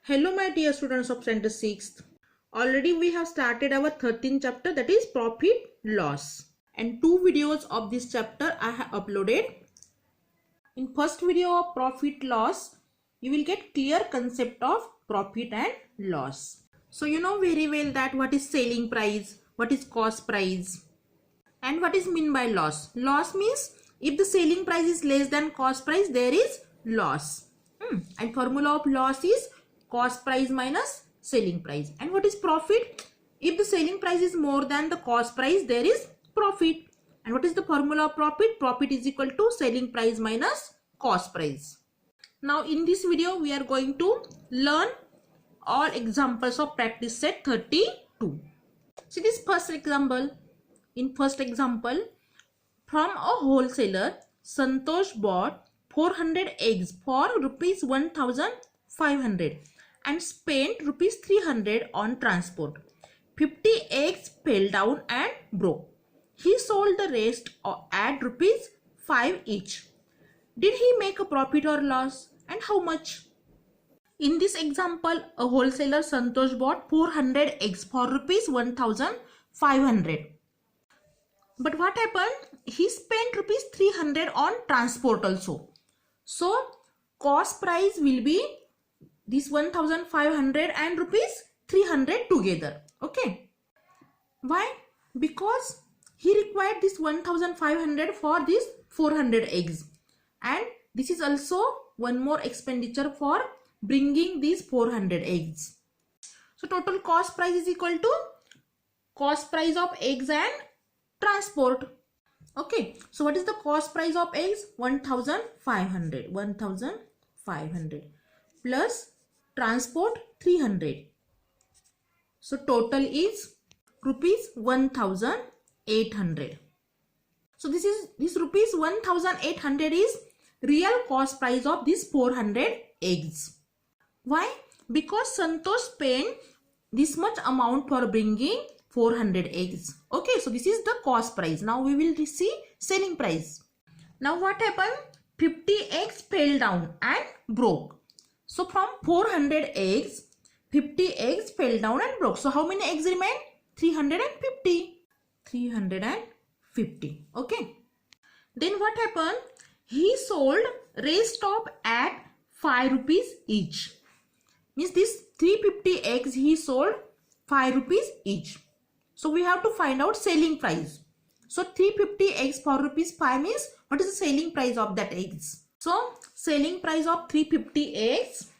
Hello my dear students of Standard 6th. Already we have started our 13th chapter, that is profit loss, and 2 videos of this chapter I have uploaded. In first video of profit loss you will get clear concept of profit and loss. So you know very well that what is selling price, what is cost price, and what is mean by loss. Loss means if the selling price is less than cost price, there is loss. And formula of loss is cost price minus selling price. And what is profit? If the selling price is more than the cost price, there is profit. And what is the formula of profit? Profit is equal to selling price minus cost price. Now in this video we are going to learn all examples of practice set 32. See this first example. In first example, from a wholesaler, Santosh bought 400 eggs for rupees 1500 and spent rupees 300 on transport. 50 eggs fell down and broke. He sold the rest at rupees 5 each. Did he make a profit or loss, and how much? In this example, a wholesaler Santosh bought 400 eggs for rupees 1500. But what happened? He spent rupees 300 on transport also. So cost price will be this 1500 and rupees 300 together. Okay. Why? Because he required this 1500 for this 400 eggs. And this is also one more expenditure for bringing these 400 eggs. So total cost price is equal to cost price of eggs and transport. Okay, so what is the cost price of eggs? 1500 plus transport 300. So total is rupees 1800. So this rupees 1800 is real cost price of these 400 eggs. Why? Because Santosh spent this much amount for bringing 400 eggs. Okay, so this is the cost price. Now we will see selling price. Now what happened? 50 eggs fell down and broke. So from 400 eggs, 50 eggs fell down and broke. So how many eggs remain? 350. 350. Okay. Then what happened? He sold rest of at 5 rupees each. Means this 350 eggs he sold 5 rupees each. So we have to find out selling price. So 350 eggs for rupees 5 means what is the selling price of that eggs? So selling price of 350 eggs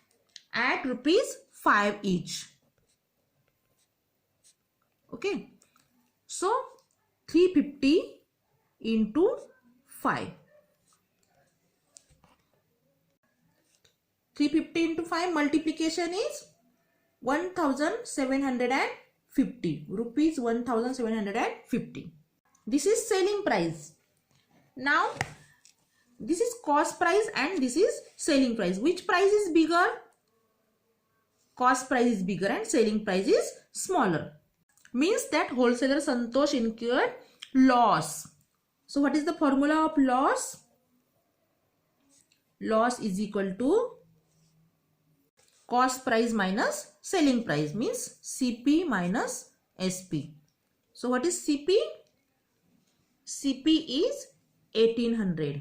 at rupees 5 each. Okay. So 350 into 5. 350 into 5 multiplication is 1750 rupees 1750. This is selling price. Now this is cost price and this is selling price. Which price is bigger? Cost price is bigger and selling price is smaller. Means that wholesaler Santosh incurred loss. So what is the formula of loss? Loss is equal to cost price minus selling price, means CP minus SP. So what is CP? CP is 1800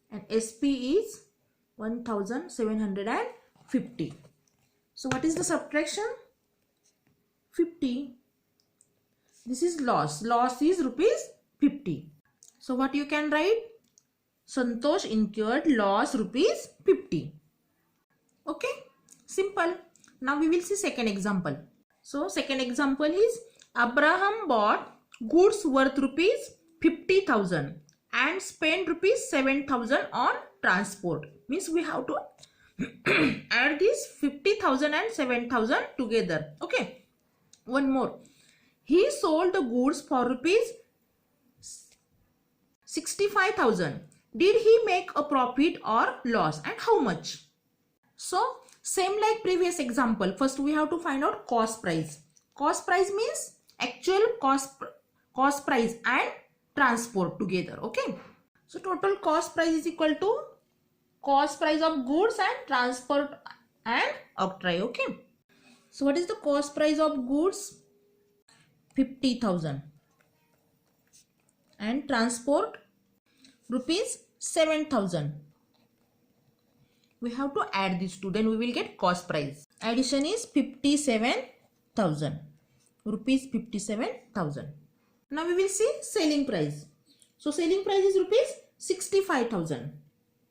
and SP is 1750. So what is the subtraction? 50. This is loss. Loss is rupees 50. So what you can write? Santosh incurred loss rupees 50. Okay, simple. Now we will see second example. So second example is Abraham bought goods worth rupees 50,000 and spent rupees 7,000 on transport. Means we have to add this 50,000 and 7,000 together. Okay, one more. He sold the goods for rupees 65,000. Did he make a profit or loss, and how much? So same like previous example, first we have to find out cost price. Cost price means actual cost price and transport together. Okay, so total cost price is equal to cost price of goods and transport and octroi. Okay. So what is the cost price of goods? 50,000. And transport rupees 7,000. We have to add these two, then we will get cost price. Addition is 57,000. Rupees 57,000. Now we will see selling price. So selling price is rupees 65,000.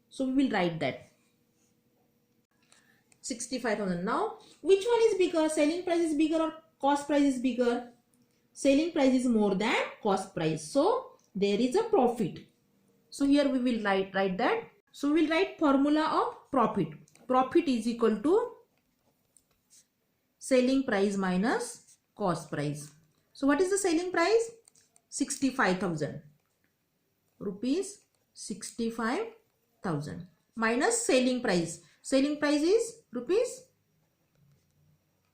So we will write that 65,000. Now which one is bigger? Selling price is bigger or cost price is bigger? Selling price is more than cost price. So there is a profit. So here we will write that. So we will write formula of profit. Profit is equal to selling price minus cost price. So what is the selling price? 65,000. Rupees 65,000 minus selling price. Selling price is rupees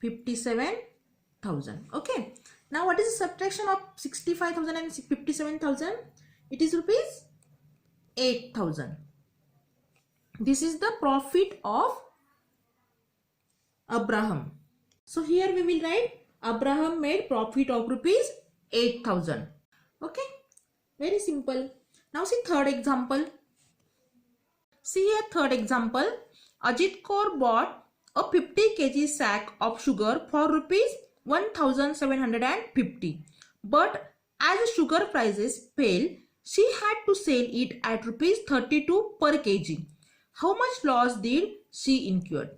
57,000. Okay. Now what is the subtraction of 65,000 and 57,000? It is rupees 8,000. This is the profit of Abraham. So here we will write Abraham made profit of rupees 8,000. Okay. Very simple. Now see third example. See here third example. Ajit Kaur bought a 50 kg sack of sugar for rupees 1,750. But as sugar prices fell, she had to sell it at rupees 32 per kg. How much loss did she incur?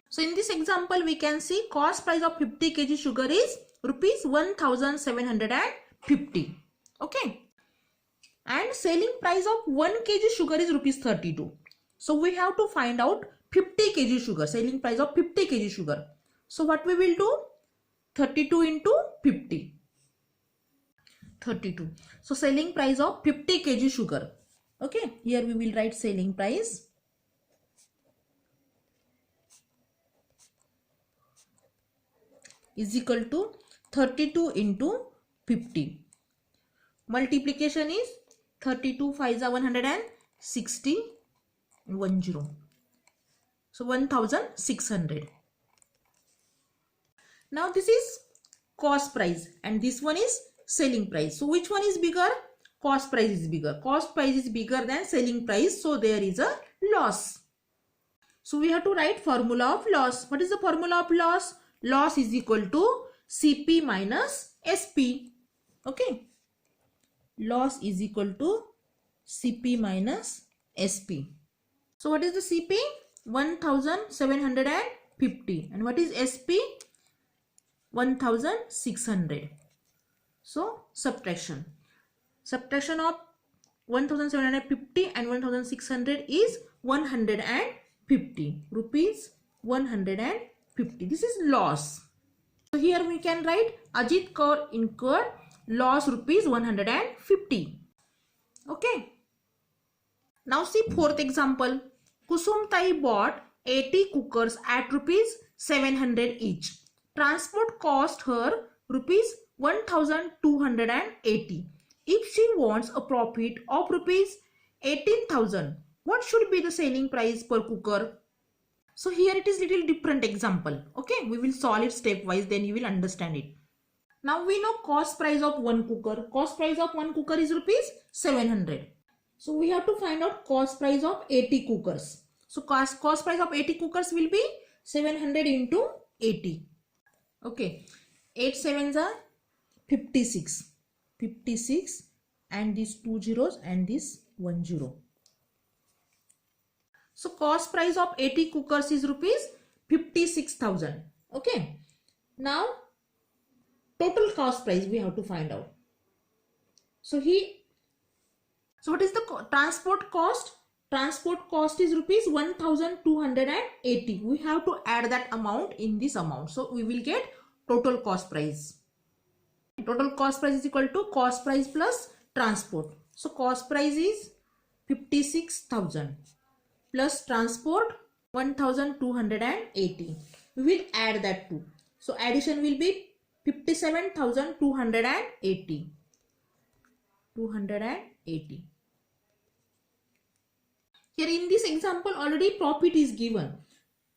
So in this example we can see cost price of 50 kg sugar is rupees 1,750. Okay. And selling price of 1 kg sugar is rupees 32. So we have to find out 50 kg sugar, selling price of 50 kg sugar. So what we will do? 32 into 50. 32. So selling price of 50 kg sugar. Okay. Here we will write selling price is equal to 32 into 50. Multiplication is 32 5s are 160 10. So 1,600. Now this is cost price and this one is selling price. So which one is bigger? Cost price is bigger. Cost price is bigger than selling price. So there is a loss. So we have to write formula of loss. What is the formula of loss? Loss is equal to CP minus SP. Okay. Loss is equal to CP minus SP. So what is the CP? 1,750. And what is SP? 1,600. So subtraction. Subtraction of 1,750 and 1,600 is 150. Rupees 150. This is loss. So here we can write Ajit Kaur incurred loss rupees 150. Okay. Now see fourth example. Kusum Tai bought 80 cookers at rupees 700 each. Transport cost her rupees 1,280. If she wants a profit of rupees 18,000, what should be the selling price per cooker? So here it is little different example. Okay, we will solve it stepwise, then you will understand it. Now we know cost price of one cooker. Cost price of one cooker is rupees 700. So we have to find out cost price of 80 cookers. So cost price of 80 cookers will be 700 into 80. Okay, 8 sevens are 56. 56 and these 2 zeros and this 1 0. So cost price of 80 cookers is rupees 56,000. Okay. Now total cost price we have to find out. So what is the transport cost? Transport cost is rupees 1,280. We have to add that amount in this amount. So we will get total cost price. Total cost price is equal to cost price plus transport. So cost price is 56,000 plus transport 1,280. We will add that too. So addition will be 57,280. 280. Here in this example already profit is given.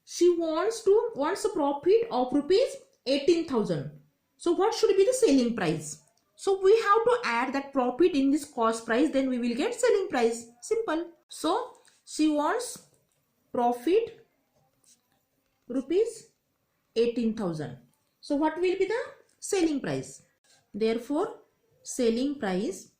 she wants a profit of rupees 18,000. So what should be the selling price? So we have to add that profit in this cost price, then we will get selling price. Simple. So she wants profit rupees 18,000. So what will be the selling price? Therefore, selling price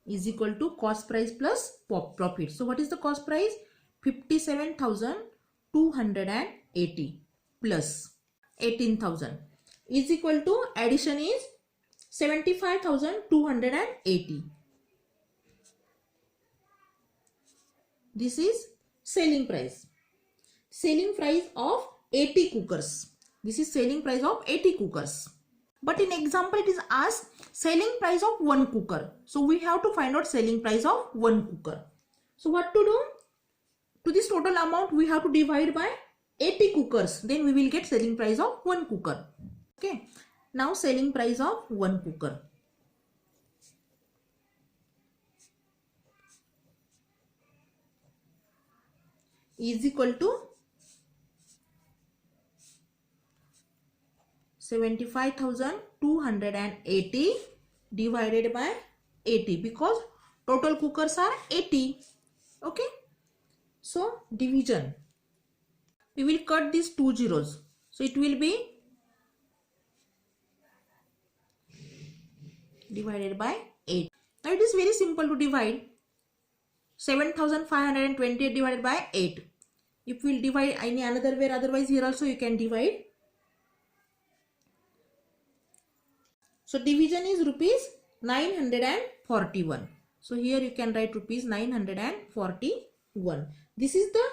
is equal to cost price plus profit. So what is the cost price? 57,280 plus 18,000 is equal to, addition is 75,280. This is selling price. Selling price of 80 cookers. This is selling price of 80 cookers. But in example it is asked selling price of one cooker. So we have to find out selling price of one cooker. So what to do? To this total amount we have to divide by 80 cookers. Then we will get selling price of one cooker. Okay. Now selling price of one cooker. Is equal to 75,280 divided by 80, because total cookers are 80. Okay. So division. We will cut these two zeros. So it will be divided by 8. Now it is very simple to divide. 7,528 divided by 8. If we will divide any another way, otherwise here also you can divide. So division is rupees 941. So here you can write rupees 941. This is the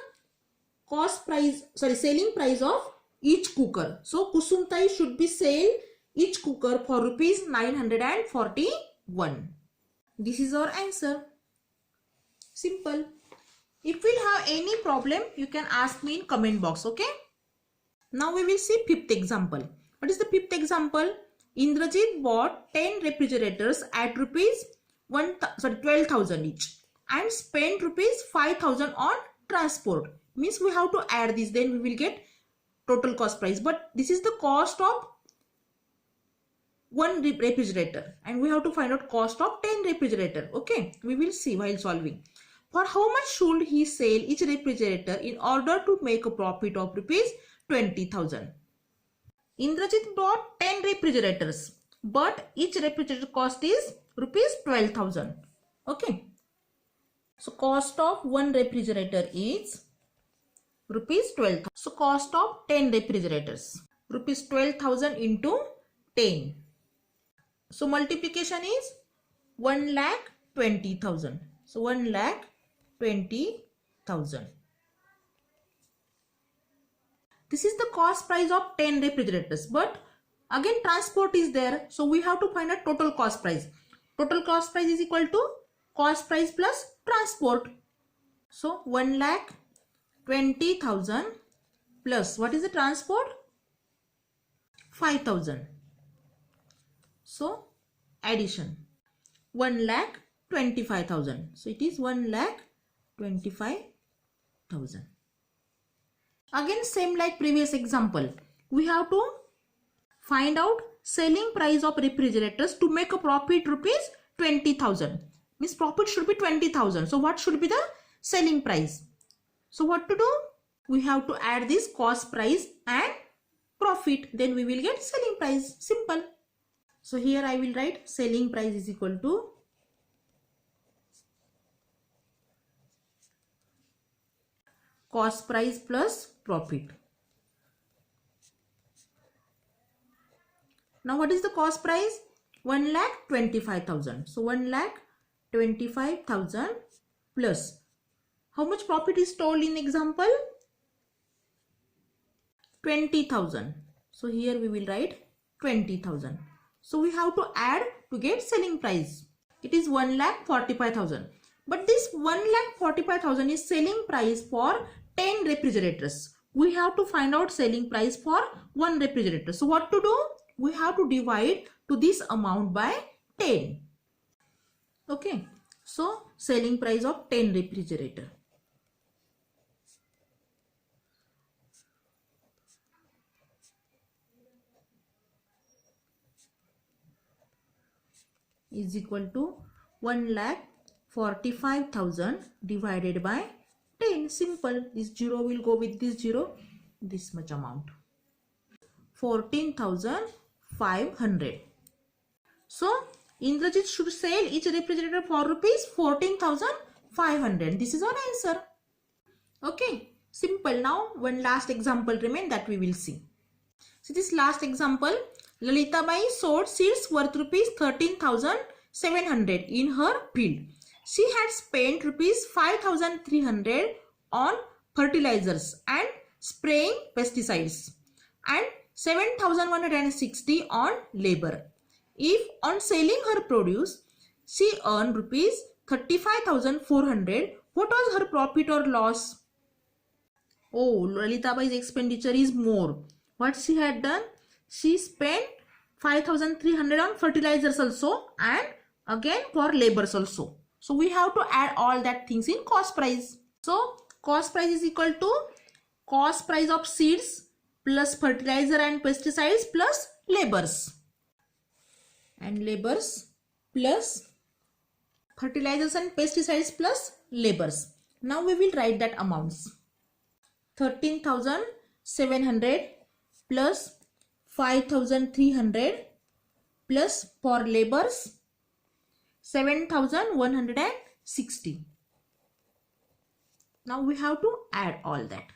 cost price, selling price of each cooker. So Kusumtai should be sell each cooker for rupees 941. This is our answer. Simple. If you have any problem, you can ask me in comment box. Okay. Now we will see fifth example. What is the fifth example? Indrajit bought 10 refrigerators at rupees 12,000 each and spent rupees 5,000 on transport. Means we have to add this, then we will get total cost price. But this is the cost of one refrigerator and we have to find out cost of 10 refrigerator. Okay, we will see while solving. For how much should he sell each refrigerator in order to make a profit of rupees 20,000? Indrajit bought 10 refrigerators, but each refrigerator cost is rupees 12,000. Okay. So cost of one refrigerator is rupees 12,000. So cost of 10 refrigerators, rupees 12,000 into 10. So multiplication is 1,20,000. So 1,20,000. This is the cost price of 10 refrigerators, but again transport is there. So we have to find a total cost price. Total cost price is equal to cost price plus transport. So 1,20,000 plus what is the transport? 5,000. So addition 1,25,000. So it is 1,25,000. Again same like previous example. We have to find out selling price of refrigerators to make a profit rupees 20,000. Means profit should be 20,000. So what should be the selling price? So what to do? We have to add this cost price and profit. Then we will get selling price. Simple. So here I will write selling price is equal to cost price plus profit. Now what is the cost price? 1,25,000. So 1,25,000 plus how much profit is told in example? 20,000. So here we will write 20,000. So we have to add to get selling price. It is 1,45,000. But this 1,45,000 is selling price for 10 refrigerators. We have to find out selling price for one refrigerator. So what to do? We have to divide to this amount by 10. Okay. So selling price of 10 refrigerator. is equal to 1,45,000 divided by 10. Simple. This 0 will go with this 0. This much amount. 14,500. So Indrajit should sell each refrigerator for rupees 14,500. This is our answer. Okay. Simple. Now one last example remains that we will see. So this last example, Lalita Bai sold seeds worth rupees 13,700 in her field. She had spent rupees 5,300 on fertilizers and spraying pesticides and 7,160 on labor. If on selling her produce, she earned rupees 35,400, what was her profit or loss? Oh, Lalita Bai's expenditure is more. What she had done? She spent 5,300 on fertilizers also and again for labors also. So we have to add all that things in cost price. So cost price is equal to cost price of seeds plus fertilizer and pesticides plus labors. And labors plus fertilizers and pesticides plus labors. Now we will write that amounts. 13,700 plus 5,300 plus for labors 7,160. Now we have to add all that.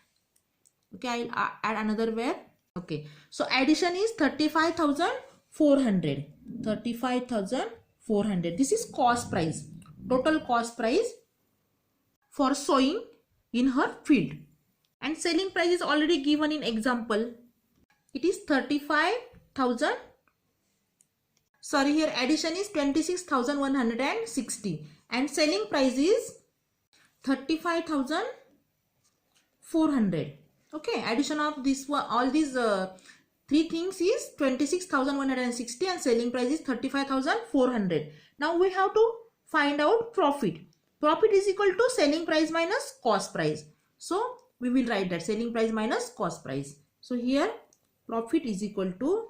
Okay, I'll add another where. Okay, so addition is 35,400. 35,400. This is cost price. Total cost price for sowing in her field. And selling price is already given in example. It is 35,000. Sorry, here addition is 26,160 and selling price is 35,400. Okay, addition of this one, all these three things is 26,160 and selling price is 35,400. Now we have to find out profit. Profit is equal to selling price minus cost price. So we will write that selling price minus cost price. So here profit is equal to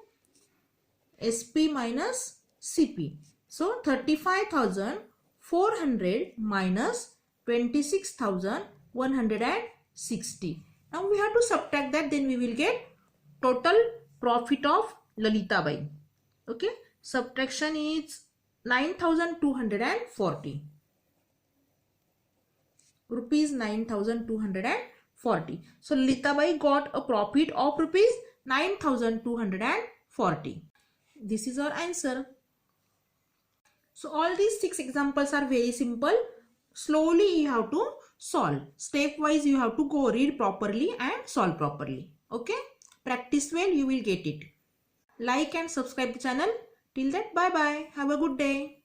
SP minus CP. So 35,400 minus 26,160. Now we have to subtract that, then we will get total profit of Lalita Bai. Okay, subtraction is 9,240 rupees. 9,240. So Lalita Bai got a profit of rupees 9,240. This is our answer. So all these 6 examples are very simple. Slowly you have to solve. Stepwise you have to go read properly and solve properly. Okay. Practice well, you will get it. Like and subscribe the channel. Till that, bye bye. Have a good day.